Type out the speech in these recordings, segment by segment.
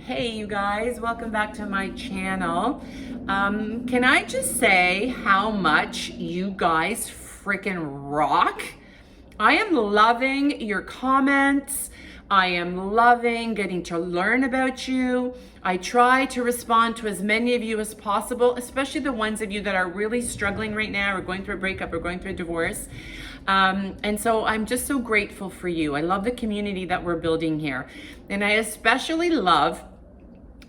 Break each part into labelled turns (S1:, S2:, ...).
S1: Hey you guys, welcome back to my channel. Can I just say how much you guys freaking rock? I am loving your comments. I am loving getting to learn about you. I try to respond to as many of you as possible, especially the ones of you that are really struggling right now or going through a breakup or going through a divorce. And so I'm just so grateful for you. I love the community that we're building here. And I especially love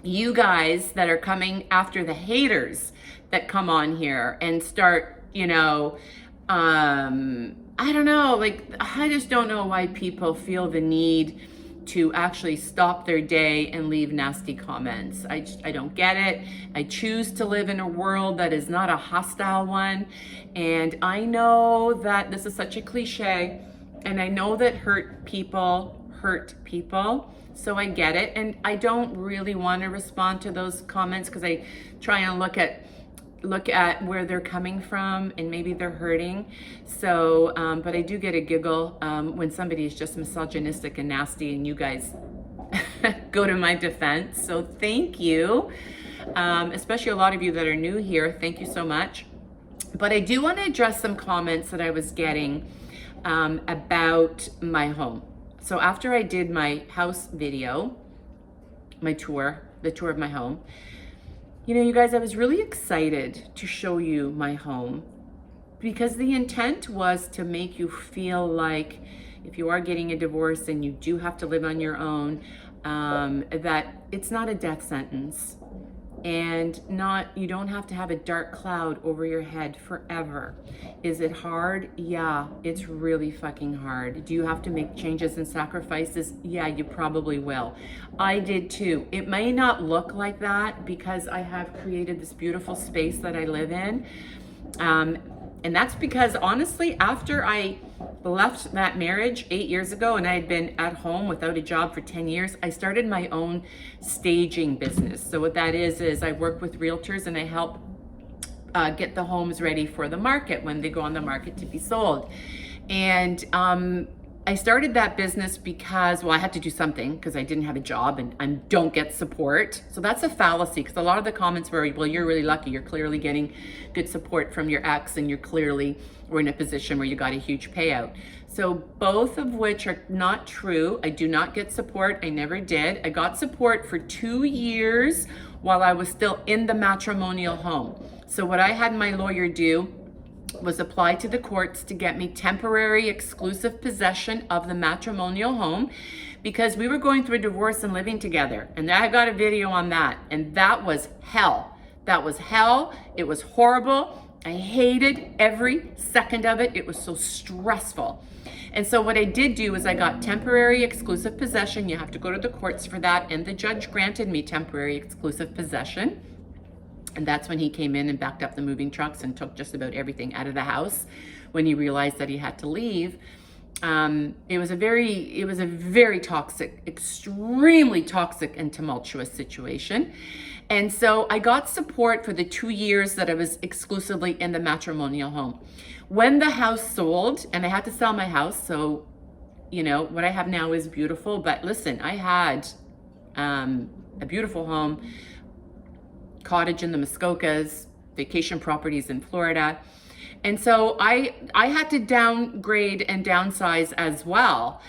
S1: you guys that are coming after the haters that come on here and start, I don't know, I just don't know why people feel the need to actually stop their day and leave nasty comments. I don't get it. I choose to live in a world that is not a hostile one. And I know that this is such a cliche, and I know that hurt people. So I get it. And I don't really want to respond to those comments because I try and look at where they're coming from, and maybe they're hurting. So, but I do get a giggle when somebody is just misogynistic and nasty, and you guys go to my defense. So thank you, especially a lot of you that are new here. Thank you so much. But I do want to address some comments that I was getting about my home. So after I did my house video, the tour of my home, you guys, I was really excited to show you my home because the intent was to make you feel like if you are getting a divorce and you do have to live on your own, that it's not a death sentence and you don't have to have a dark cloud over your head forever. Is it hard? Yeah, it's really fucking hard. Do you have to make changes and sacrifices? Yeah, you probably will. I did too. It may not look like that because I have created this beautiful space that I live in. And that's because honestly, after I left that marriage 8 years ago and I had been at home without a job for 10 years, I started my own staging business. So what that is I work with realtors and I help get the homes ready for the market when they go on the market to be sold. And I started that business because, I had to do something because I didn't have a job and don't get support. So that's a fallacy because a lot of the comments were, well, you're really lucky. You're clearly getting good support from your ex and we're in a position where you got a huge payout. So both of which are not true. I do not get support. I never did. I got support for 2 years while I was still in the matrimonial home. So what I had my lawyer do was apply to the courts to get me temporary exclusive possession of the matrimonial home because we were going through a divorce and living together. And I got a video on that. And that was hell. That was hell. It was horrible. I hated every second of it. It was so stressful. And so what I did do is I got temporary exclusive possession. You have to go to the courts for that. And the judge granted me temporary exclusive possession. And that's when he came in and backed up the moving trucks and took just about everything out of the house when he realized that he had to leave. It was a very toxic, extremely toxic and tumultuous situation. And so I got support for the 2 years that I was exclusively in the matrimonial home. When the house sold, and I had to sell my house, so, what I have now is beautiful. But listen, I had a beautiful home, cottage in the Muskokas, vacation properties in Florida. And so I had to downgrade and downsize as well.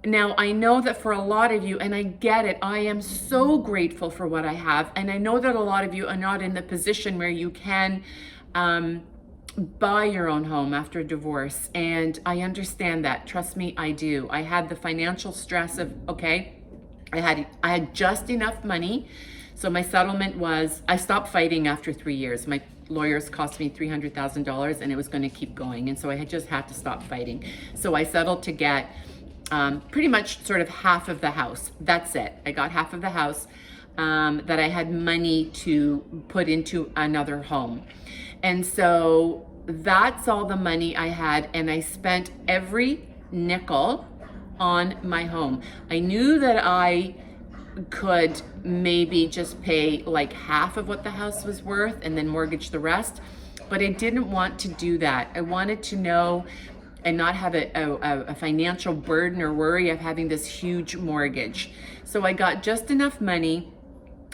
S1: Now, I know that for a lot of you, and I get it, I am so grateful for what I have. And I know that a lot of you are not in the position where you can buy your own home after a divorce. And I understand that. Trust me, I do. I had the financial stress of, okay, I had just enough money. So my settlement was, I stopped fighting after 3 years. My lawyers cost me $300,000 and it was going to keep going. And so I just had to stop fighting. So I settled to get pretty much sort of half of the house. That's it. I got half of the house that I had money to put into another home. And so that's all the money I had. And I spent every nickel on my home. I knew that I could maybe just pay like half of what the house was worth and then mortgage the rest. But I didn't want to do that. I wanted to know and not have a financial burden or worry of having this huge mortgage. So I got just enough money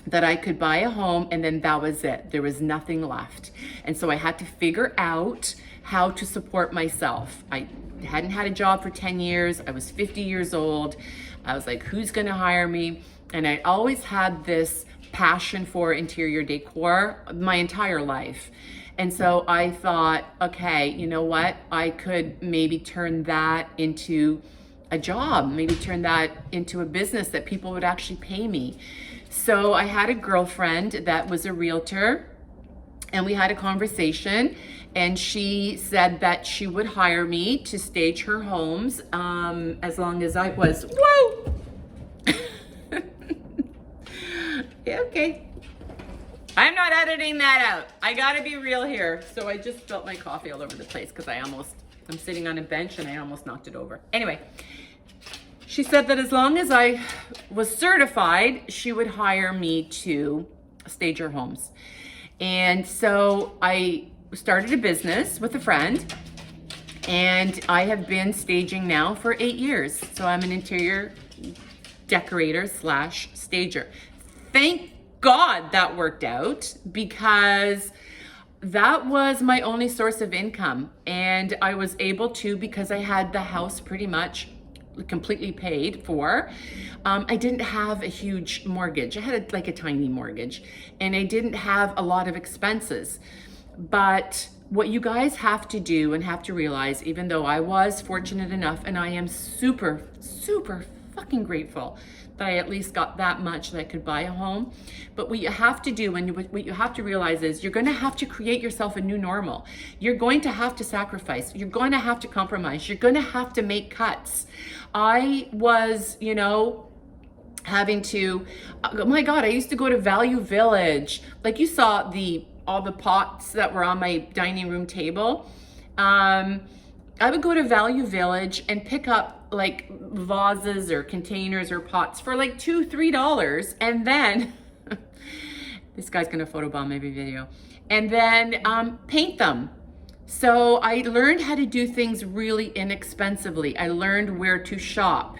S1: that I could buy a home, and then that was it. There was nothing left. And so I had to figure out how to support myself. I hadn't had a job for 10 years. I was 50 years old. I was like, who's gonna hire me? And I always had this passion for interior decor my entire life. And so I thought, okay, you know what? I could maybe turn that into a job, maybe turn that into a business that people would actually pay me. So I had a girlfriend that was a realtor, and we had a conversation, and she said that she would hire me to stage her homes as long as I was, whoa! Yeah, okay. I'm not editing that out. I gotta be real here. So I just spilled my coffee all over the place because I'm sitting on a bench and I almost knocked it over. Anyway, she said that as long as I was certified, she would hire me to stage her homes. And so I started a business with a friend, and I have been staging now for 8 years. So I'm an interior decorator slash stager. Thank God that worked out, because that was my only source of income. And I was able to, because I had the house pretty much completely paid for. I didn't have a huge mortgage. I had like a tiny mortgage, and I didn't have a lot of expenses. But what you guys have to do and have to realize, even though I was fortunate enough, and I am super, super fucking grateful that I at least got that much that I could buy a home. But what you have to do, and what you have to realize is, you're going to have to create yourself a new normal. You're going to have to sacrifice. You're going to have to compromise. You're going to have to make cuts. I was, having to, oh my God, I used to go to Value Village. Like, you saw all the pots that were on my dining room table. I would go to Value Village and pick up like vases or containers or pots for like $2, $3. And then, this guy's gonna photobomb every video. And then paint them. So I learned how to do things really inexpensively. I learned where to shop.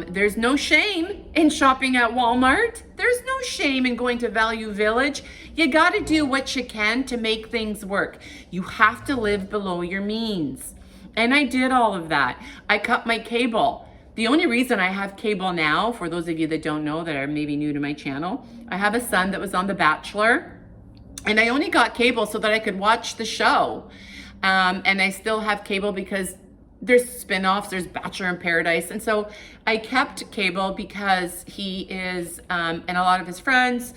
S1: There's no shame in shopping at Walmart. There's no shame in going to Value Village. You gotta do what you can to make things work. You have to live below your means. And I did all of that. I cut my cable. The only reason I have cable now, for those of you that don't know, that are maybe new to my channel, I have a son that was on The Bachelor, and I only got cable so that I could watch the show. And I still have cable because there's spin-offs, there's Bachelor in Paradise. And so I kept cable because he is, and a lot of his friends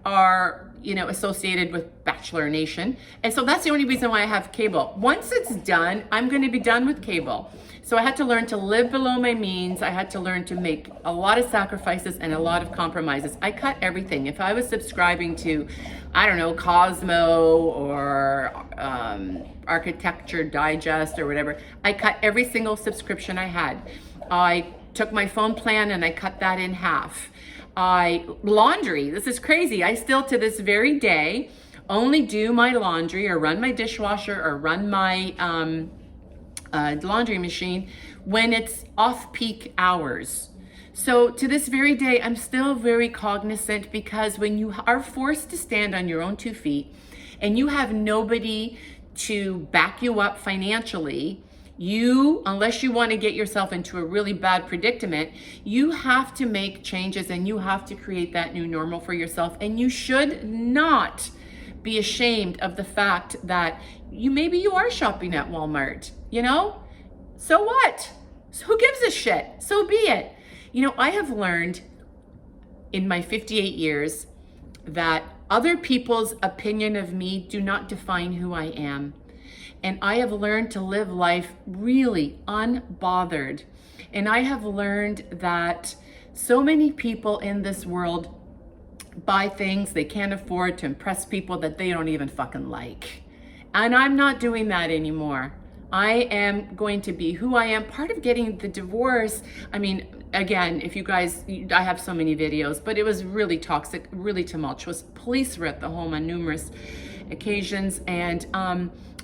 S1: are, associated with Bachelor Nation. And so that's the only reason why I have cable. Once it's done, I'm going to be done with cable. So I had to learn to live below my means. I had to learn to make a lot of sacrifices and a lot of compromises. I cut everything. If I was subscribing to, I don't know, Cosmo or Architecture Digest or whatever, I cut every single subscription I had. I took my phone plan and I cut that in half. Laundry, this is crazy. I still, to this very day, only do my laundry or run my dishwasher or run my laundry machine when it's off-peak hours. So to this very day, I'm still very cognizant, because when you are forced to stand on your own 2 feet and you have nobody to back you up financially, unless you want to get yourself into a really bad predicament, you have to make changes and you have to create that new normal for yourself. And you should not be ashamed of the fact that maybe you are shopping at Walmart, So what? So who gives a shit? So be it. I have learned in my 58 years that other people's opinion of me do not define who I am. And I have learned to live life really unbothered. And I have learned that so many people in this world buy things they can't afford to impress people that they don't even fucking like. And I'm not doing that anymore. I am going to be who I am. Part of getting the divorce, again, if you guys, I have so many videos, but it was really toxic, really tumultuous. Police were at the home on numerous occasions, and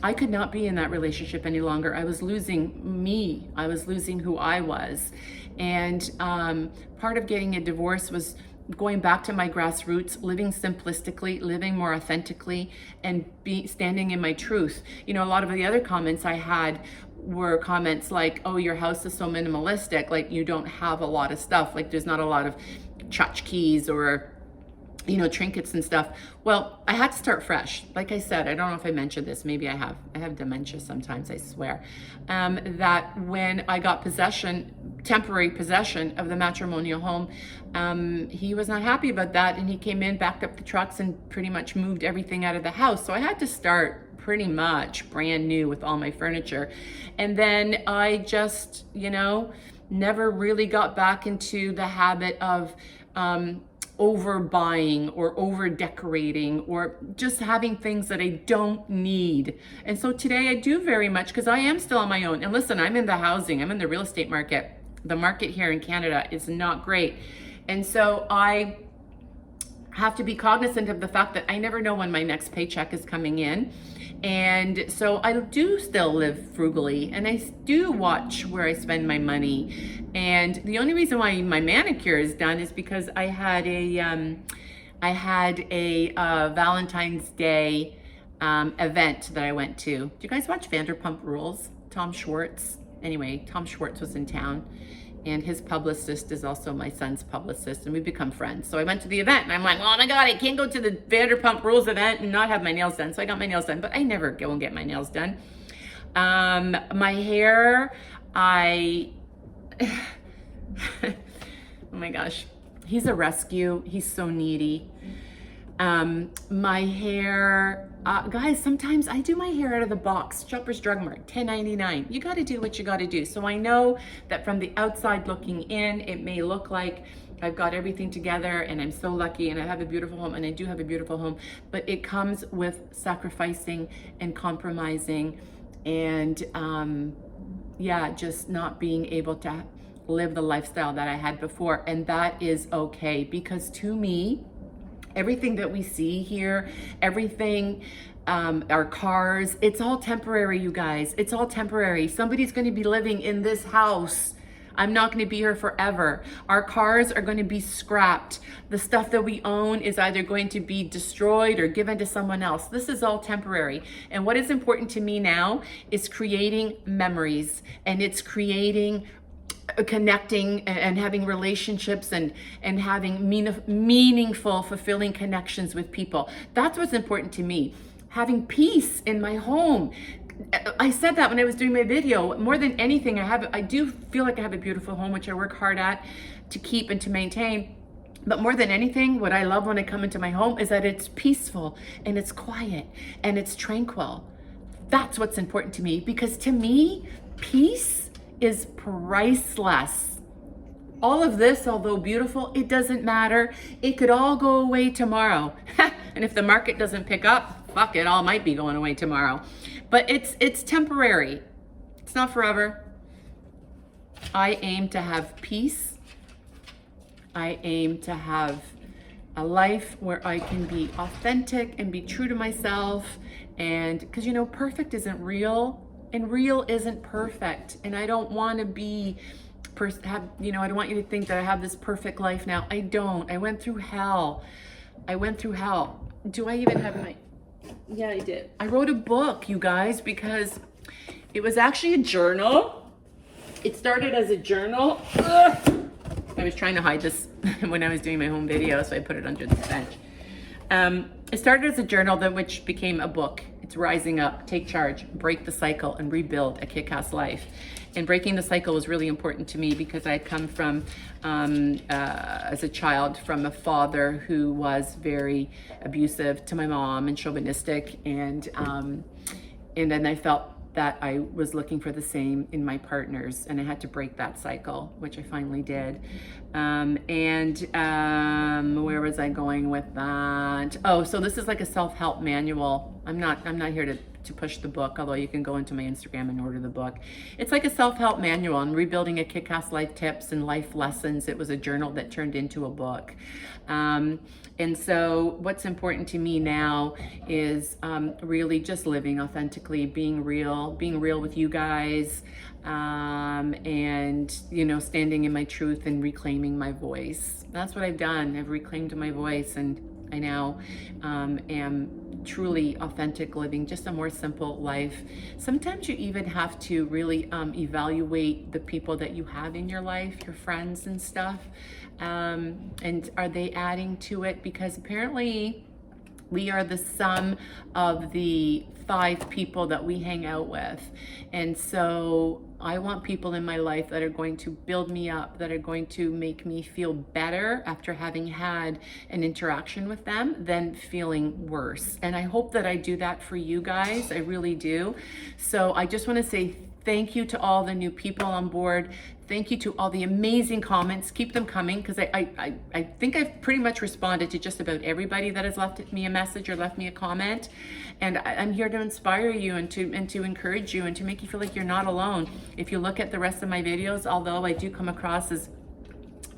S1: I could not be in that relationship any longer. I was losing me. I was losing who I was. And part of getting a divorce was going back to my grassroots, living simplistically, living more authentically, and standing in my truth. You know, a lot of the other comments I had were comments like, oh, your house is so minimalistic, like you don't have a lot of stuff, like there's not a lot of tchotchkes or, you know, trinkets and stuff. Well, I had to start fresh. Like I said, I don't know if I mentioned this, maybe I have dementia sometimes, I swear, that when I got temporary possession of the matrimonial home, he was not happy about that, and he came in, backed up the trucks, and pretty much moved everything out of the house. So I had to start pretty much brand new with all my furniture. And then I just, you know, never really got back into the habit of overbuying or over decorating or just having things that I don't need. And so today I do very much, because I am still on my own. And listen, I'm in the real estate market. The market here in Canada is not great. And so I have to be cognizant of the fact that I never know when my next paycheck is coming in. And so I do still live frugally, and I do watch where I spend my money. And the only reason why my manicure is done is because I had a Valentine's Day event that I went to. Do you guys watch Vanderpump Rules? Tom Schwartz. Anyway, Tom Schwartz was in town, and his publicist is also my son's publicist, and we've become friends. So I went to the event, and I'm like, oh my God, I can't go to the Vanderpump Rules event and not have my nails done. So I got my nails done, but I never go and get my nails done. My hair, oh my gosh, he's a rescue. He's so needy. My hair, guys, sometimes I do my hair out of the box, Shoppers Drug Mart, $10.99. You got to do what you got to do. So I know that from the outside looking in, it may look like I've got everything together and I'm so lucky and I have a beautiful home, and I do have a beautiful home, but it comes with sacrificing and compromising and, yeah, just not being able to live the lifestyle that I had before. And that is okay, because to me, everything that we see here, everything, our cars, it's all temporary, you guys. It's all temporary. Somebody's going to be living in this house. I'm not going to be here forever. Our cars are going to be scrapped. The stuff that we own is either going to be destroyed or given to someone else. This is all temporary. And what is important to me now is creating memories, and it's creating connecting and having relationships and having meaningful, fulfilling connections with people. That's what's important to me. Having peace in my home. I said that when I was doing my video. More than anything, I do feel like I have a beautiful home, which I work hard at to keep and to maintain. But more than anything, what I love when I come into my home is that it's peaceful and it's quiet and it's tranquil. That's what's important to me, because to me, peace is priceless. All of this, although beautiful, it doesn't matter. It could all go away tomorrow. And if the market doesn't pick up, fuck, it all might be going away tomorrow. But it's temporary. It's not forever. I aim to have peace. I aim to have a life where I can be authentic and be true to myself. And because, you know, perfect isn't real. And real isn't perfect. And I don't want to be, I don't want you to think that I have this perfect life now. I don't. I went through hell. Do I even have my, yeah, I did. I wrote a book, you guys, because it was actually a journal. It started as a journal. Ugh. I was trying to hide this when I was doing my home video, so I put it under the bench. It started as a journal, then which became a book. It's Rising Up, Take Charge, Break the Cycle, and Rebuild a Kick-Ass Life. And breaking the cycle was really important to me because I come from, as a child, from a father who was very abusive to my mom and chauvinistic. And then I felt that I was looking for the same in my partners, and I had to break that cycle, which I finally did. Where was I going with that? Oh, so this is like a self-help manual. I'm not here to push the book, although you can go into my Instagram and order the book. It's like a self-help manual on rebuilding a kick-ass life tips and life lessons. It was a journal that turned into a book. And so what's important to me now is really just living authentically, being real with you guys, and, you know, standing in my truth and reclaiming my voice. That's what I've done. I've reclaimed my voice, and I now am truly authentic, living just a more simple life. Sometimes you even have to really evaluate the people that you have in your life, your friends and stuff, and are they adding to it? Because apparently we are the sum of the 5 people that we hang out with. And so I want people in my life that are going to build me up, that are going to make me feel better after having had an interaction with them than feeling worse. And I hope that I do that for you guys. I really do. So I just want to say thank you to all the new people on board. Thank you to all the amazing comments. Keep them coming, because I think I've pretty much responded to just about everybody that has left me a message or left me a comment. And I'm here to inspire you and to encourage you and to make you feel like you're not alone. If you look at the rest of my videos, although I do come across as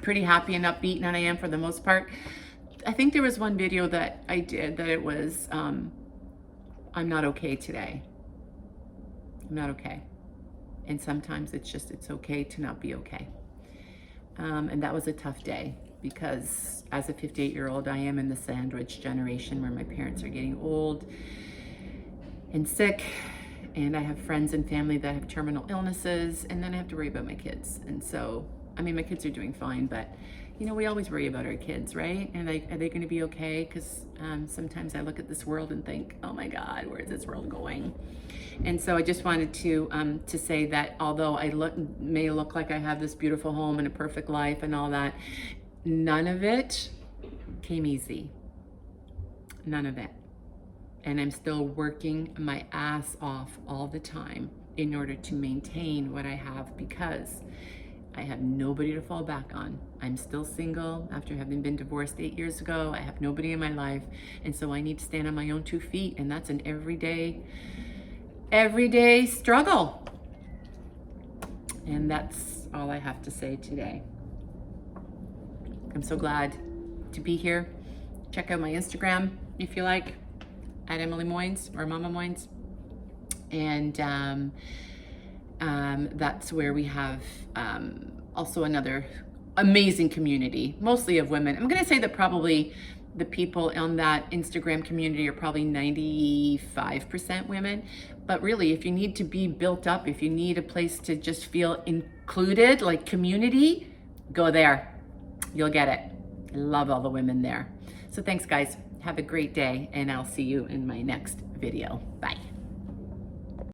S1: pretty happy and upbeat, and I am for the most part, I think there was one video that I did that it was, I'm not okay today. I'm not okay. And sometimes it's okay to not be okay. And that was a tough day, because as a 58-year-old, I am in the sandwich generation where my parents are getting old and sick, and I have friends and family that have terminal illnesses, and then I have to worry about my kids. And so, I mean, my kids are doing fine, but you know, we always worry about our kids, right? And are they going to be okay? Because sometimes I look at this world and think, oh my God, where is this world going? And so I just wanted to say that although I may look like I have this beautiful home and a perfect life and all that, none of it came easy. None of it. And I'm still working my ass off all the time in order to maintain what I have, because I have nobody to fall back on. I'm still single after having been divorced 8 years ago. I have nobody in my life. And so I need to stand on my own 2 feet. And that's an everyday struggle. And that's all I have to say today. I'm so glad to be here. Check out my Instagram if you like, at Emily Moynes or Mama Moynes. And that's where we have also another amazing community, mostly of women. I'm going to say that probably the people on that Instagram community are probably 95% women. But really, if you need to be built up, if you need a place to just feel included, like community, go there. You'll get it. I love all the women there. So thanks, guys. Have a great day, and I'll see you in my next video. Bye.